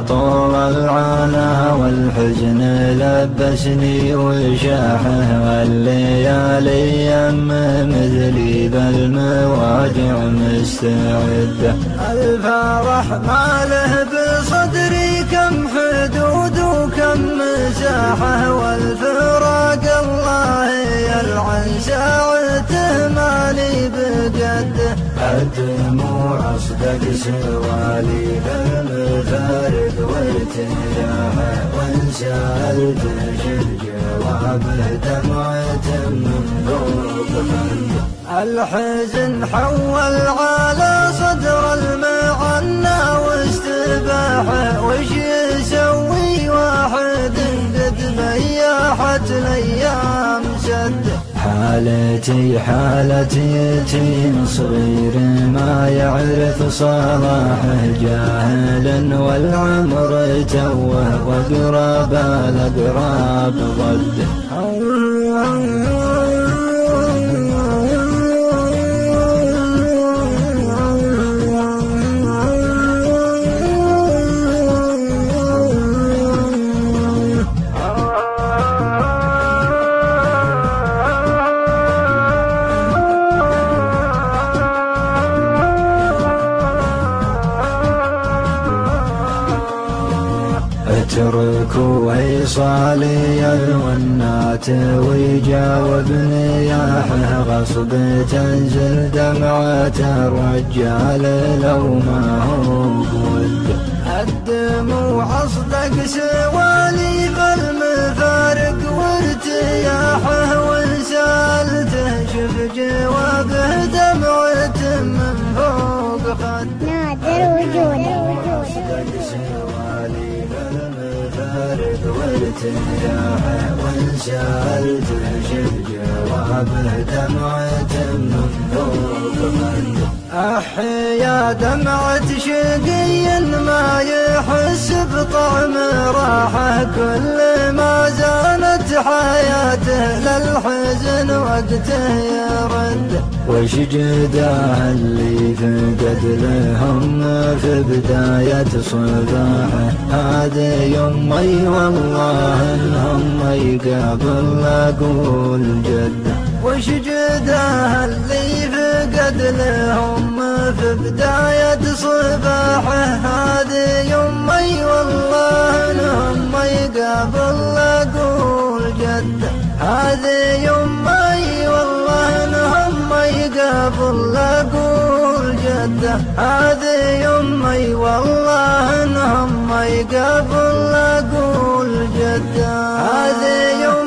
طول العنا والحزن لبسني وشاحه، والليالي يم مثلي بالمواجع مستعدة. الفرح ما له بصدري كم حدود وكم مساحة، والفراق الله يلعن ساعته مالي بقده. الدموع أصدق سوالي بالمفارق وارتياحه، وإن سألته شو جوابه دمعة من فوق خده. الحزن حول على صدر المعنى واستباحه، وش يسوي واحد قد بياحت الأيام سده. حالتي حالة يتيم صغير ما يعرف صلاحه، جاهل والعمر توه وقراب الأقراب ضده. اتركوا وصالي الونات ويجاوبني ياحه، غصب تنزل دمعة الرجال لو ما هو بود. الدموع أصدق سوالي بالمفارق وارتياحه، وإن سألته شوف جوابه دمعة من فوق خده. نادر وجوده وارتياحه، وإن سألته شو جوابه دمعة من فوق خده. أحيا دمعة شقي ما يحس بطعم راحه، كل ما زانت حياته للحزن وقته يرد. وش جداه اللي فقد لهم في بداية صباحه، هذا يمي والله انهم يقابل أقول جده. وش جداه اللي فقد لهم في بداية صباحه، هذا يمي والله انهم يقابل أقول جده. هذا يمي والله انهم يقابل أقول جده. هذا يمي والله انهم يقابل أقول جده. هذا يمي